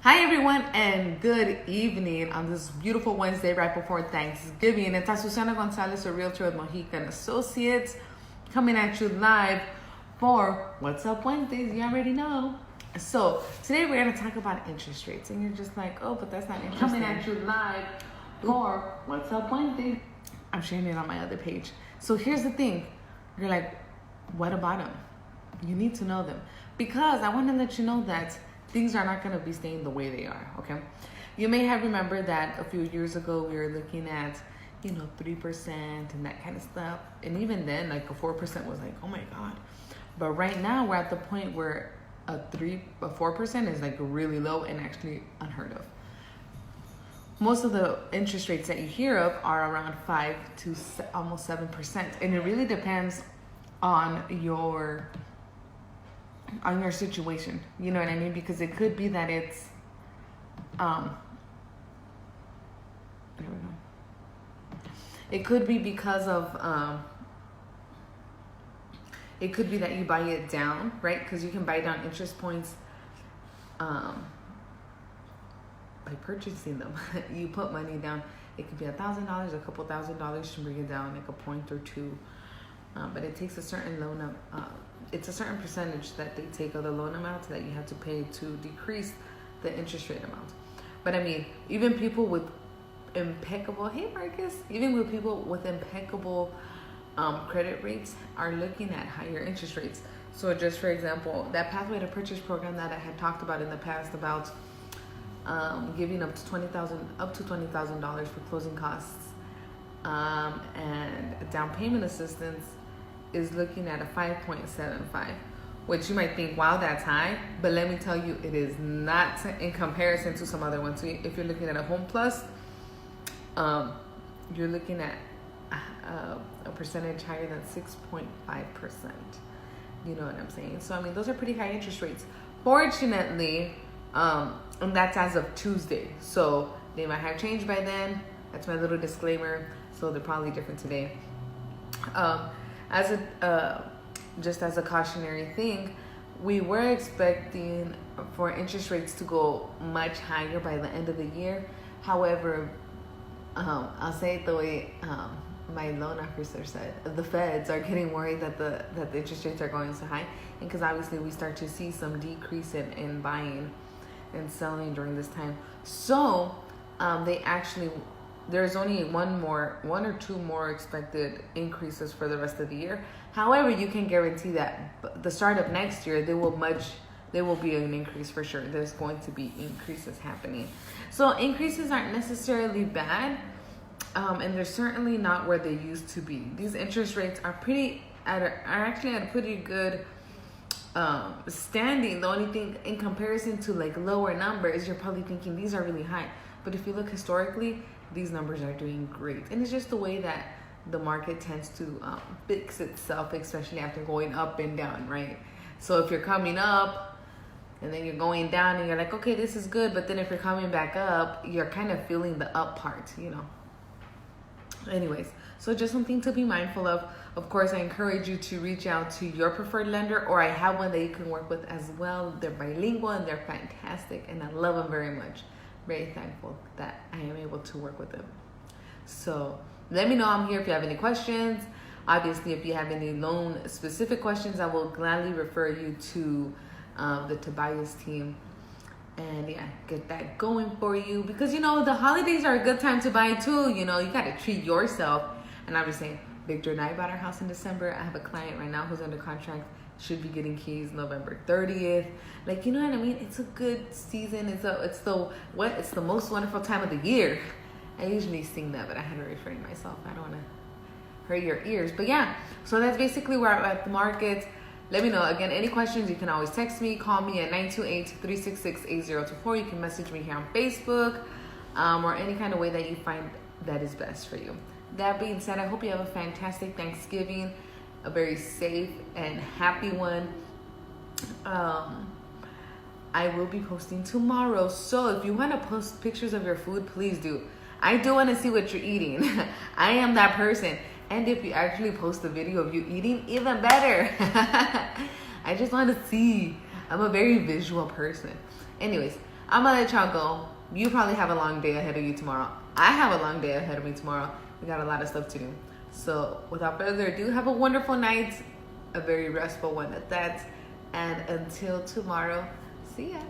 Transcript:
Hi everyone and good evening on this beautiful Wednesday right before Thanksgiving. It's Azucena Gonzalez, a Realtor with Mojica and Associates, coming at you live for What's Up Wednesdays. You already know. So today we're going to talk about interest rates, and you're just like, oh, but that's not interesting. Coming at you live for What's Up Wednesdays. I'm sharing it on my other page. So here's the thing. You're like, what about them? You need to know them, because I want to let you know that things are not going to be staying the way they are, okay? You may have remembered that a few years ago we were looking at, 3% and that kind of stuff. And even then, like a 4% was like, oh my God. But right now we're at the point where a 4% is like really low and actually unheard of. Most of the interest rates that you hear of are around 5 to almost 7%. And it really depends on your situation, you know what I mean? Because it could be that it's it could be because of it could be that you buy it down, right? Because you can buy down interest points by purchasing them. You put money down. It could be $1,000, a couple $1,000 to bring it down, like a point or two. But it takes a certain loan it's a certain percentage that they take of the loan amount that you have to pay to decrease the interest rate amount. But I mean, even people with impeccable, even with people with impeccable credit rates are looking at higher interest rates. So just for example, that pathway to purchase program that I had talked about in the past about giving up to $20,000 for closing costs and down payment assistance is looking at a 5.75, which you might think, wow, that's high. But let me tell you, it is not in comparison to some other ones. So if you're looking at a Home Plus, you're looking at a percentage higher than 6.5%. You know what I'm saying? So, I mean, those are pretty high interest rates. Fortunately, and that's as of Tuesday. So they might have changed by then. That's my little disclaimer. So they're probably different today. Just as a cautionary thing, we were expecting for interest rates to go much higher by the end of the year. However, I'll say it the way my loan officer said, the feds are getting worried that the interest rates are going so high, and because obviously we start to see some decrease in buying and selling during this time. So there's only one or two more expected increases for the rest of the year. However, you can guarantee that the start of next year, there will be an increase for sure. There's going to be increases happening. So increases aren't necessarily bad, and they're certainly not where they used to be. These interest rates are actually at a pretty good standing. The only thing in comparison to like lower numbers, you're probably thinking these are really high. But if you look historically, these numbers are doing great. And it's just the way that the market tends to fix itself, especially after going up and down, right? So if you're coming up and then you're going down and you're like, okay, this is good. But then if you're coming back up, you're kind of feeling the up part, Anyways, so just something to be mindful of. Of course, I encourage you to reach out to your preferred lender, or I have one that you can work with as well. They're bilingual and they're fantastic, and I love them very much. Very thankful that I am able to work with them. So let me know. I'm here if you have any questions. Obviously, if you have any loan specific questions, I will gladly refer you to the Tobias team and get that going for you, because the holidays are a good time to buy too. You got to treat yourself. And I'm just saying, Victor and I bought our house in December. I have a client right now who's under contract, should be getting keys November 30th. Like, you know what I mean? It's a good season. It's the most wonderful time of the year. I usually sing that, but I had to refrain myself. I don't want to hurt your ears. But so that's basically where I'm at the market. Let me know. Again, any questions, you can always text me, call me at 928-366-8024. You can message me here on Facebook, or any kind of way that you find that is best for you. That being said, I hope you have a fantastic Thanksgiving, a very safe and happy one. I will be posting tomorrow, so if you want to post pictures of your food, please do. I do want to see what you're eating. I am that person. And if you actually post a video of you eating, even better. I just want to see. I'm a very visual person. Anyways, I'm gonna let y'all go. You probably have a long day ahead of you tomorrow. I have a long day ahead of me tomorrow. We got a lot of stuff to do. So without further ado, have a wonderful night, a very restful one at that. And until tomorrow, see ya.